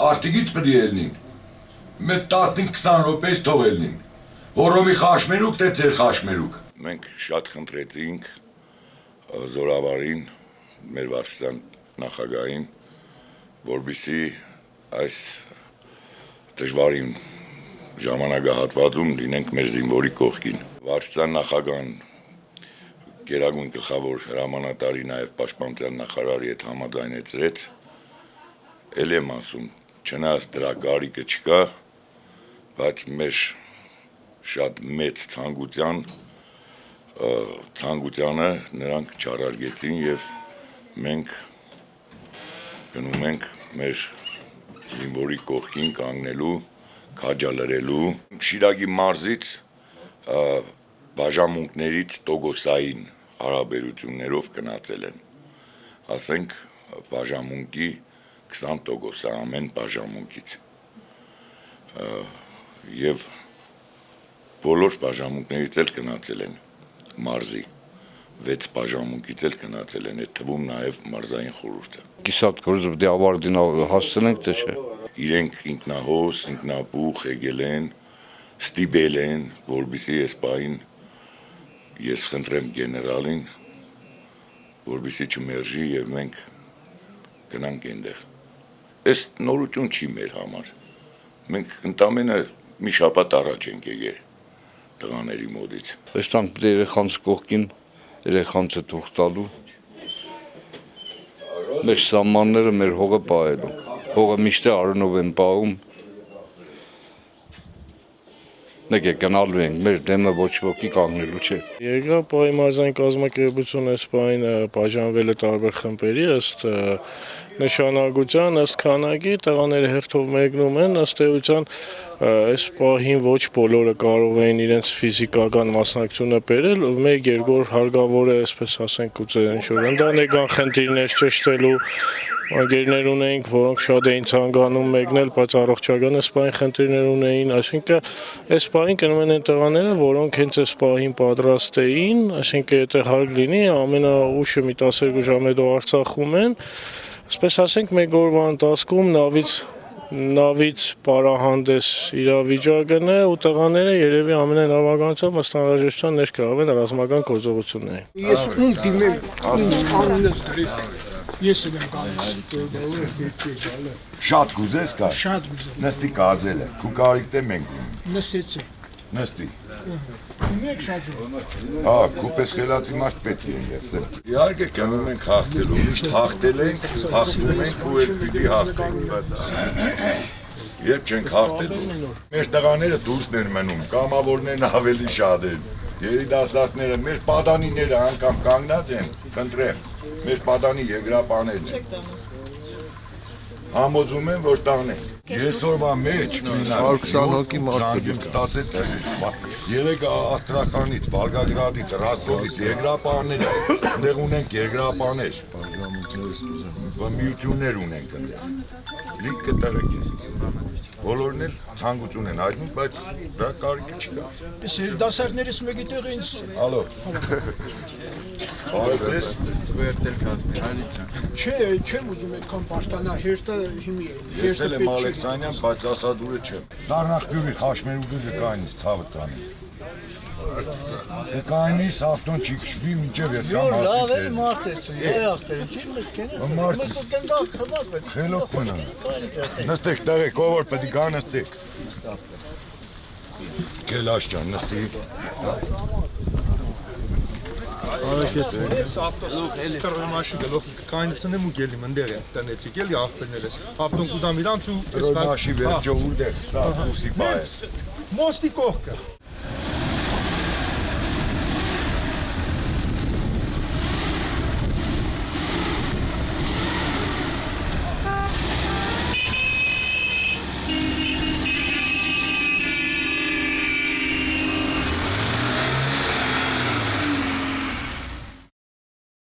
Արտիգից պետք է ելնին։ Մեր 15-20 րոպեից թող ելնին։ Որոմի խաշմերուկ թե ձեր խաշմերուկ։ Մենք շատ խնդրեցինք զորավարին, մեր վարչության նախագահին, որպեսզի այս դժվարին ժամանակահատվածում լինենք մեր զինվորի կողքին։ Վարչության նախագահան Գերագույն գլխավոր հրամանատարի նաև պաշտպանության նախարարի հետ համաձայնեցրեց, էլ եմ ասում, չնայած դրա կարիքը չկա, բայց մեր շատ մեծ ցանկությանը նրանք չարարգեցին եւ մենք գնում ենք մեր զինվորի կողքին կանգնելու, քաջալերելու։ Շիրակի մարզից բաժանմունքներից տոգոսային հարաբերություններով գնացել են, ասենք բաժանմունքի 20% ամեն բաժանմունքից եւ բոլոր բաժանմունքներից էլ գնացել են մարզի 6 բաժանմունքից էլ գնացել են, այդ թվում նաեւ մարզային խորհուրդը։ Կիսատ գործը դե ավարտին հասցնենք թե չէ։ Իրենք ինքնահոս, ինքնաբուխ եկել են, ստիպել են, որպեսզի այս պահին ես խնդրեմ գեներալին, որպեսզի չմերժի եւ մենք գնանք այնտեղ։ Այս նորություն չի մեր համար։ Մենք ընդամենը մի շաբաթ առաջ ենք եկել տղաների մոտից։ Այստեղ պետք է երեխանց կողքին երեխանցը թող տալու։ Մեր սահմանները մեր հողը պահելու։ Հողը միշտ արունով են պահում։ Մենք գնալու ենք, մեր դեմը ոչ ոքի կանգնելու չէ։ Երկրապահի մարզային կազմակերպությունը այս պահին բաժանվել է տարբեր խմբերի ըստ նշանակության, ըստ քանակի, տղաները հերթով մեկնում են, ըստ էության այս պահին ոչ բոլորը կարող էին իրենց ֆիզիկական մասնակցությունը բերել, 1-2 օր հարկավոր է, այսպես ասենք, ուծել ինչ-որ ընտանեկան խնդիրներ ճշտելու Անգերներ ունեինք, որոնք շատ էին ցանկանում մեկնել, բայց առողջական այս պահին խնդիրներ ունեին, այսինքն այս պահին գնում են այն տղաները, որոնք հենց այս պահին պատրաստ էին, այսինքն եթե հարկ լինի, ամենաուշը մի 12 ժամ հետո Արցախում են, այսպես ասենք, մեկ օրվա ընթացքում նավից պարահանդես իրավիճակն է ու տղաները երևի ամենանավականությամբ ըստ անհրաժեշտության ներկա են ռազմական գործողություններին։ Ես ում դիմել, ինձ անունս գրեք, ես եմ գալիս։ Շատ գուզես կա։ Շատ գուզեմ։ Նստի կազել է, քու կարիք դե մենք Նստեցի։ նստի։ Մեկ շաջում։ Քու պես խելացի մարդ պետք է երսել։ Իհարկե գնում ենք հաղթելու, միշտ հաղթել ենք, հաղթում ենք ու էլ պիտի հաղթենք։ Երբ չենք հաղթելու։ Մեր տղաները դուրսն են մնում, կամավորներն ավելի շատ են։ Երիտասարդները, մեր պատանիները անգամ կանգնած են, խնդրեմ, մեր պատանի եգրապաներն են։ Համոզում են, որ տանենք։ Այսօրվա մեջ 120 հոգի մարդ ստացել երեք Աստրախանից, Վոլգագրադից, Ռոստովից եգրապաներ, այնտեղ ունենք եգրապաներ, միություններ ունենք այնտեղ։ Լիքը տղեկ է։ Բոլորն էլ ցանկություն են հայտնում, բայց դրա կարիքը չկա։ Ես երիտասարդներից մեկի տեղ ինձ Ալո։ Բարև վերտել կազմի, Հայրիկ ջան։ Չէ, չեմ ուզում այդքան պարտանա, հերթը հիմի է։ Ես եմ Ալեքսանյան, բայց ասադուրը չեմ։ Սառնախբյուրի խաշմերուկը զկայինից ցավը տանի։ Զկայինից ավտոն չի քշվի մինչև ես կամ արդեն։ Լավ է մարդ ես դու, ախտեր, չի մսկենես։ Մարդ կնդալ խմակ պետք։ խելոք մնան։ Նստեք տեղեք, ով որ պետք է գա նստեք։ Կելաշ ջան, նստի։ Այս ավտոս ստռմաշի գլոխ կանիցնեմ ու գելի մնդեր է տնեցի գելի ախտերներս ավտոն կուդամ իրանց ու Ռոմաշի վերջո ուր դեր, սա ուսի բայ։ Մոստի կողքը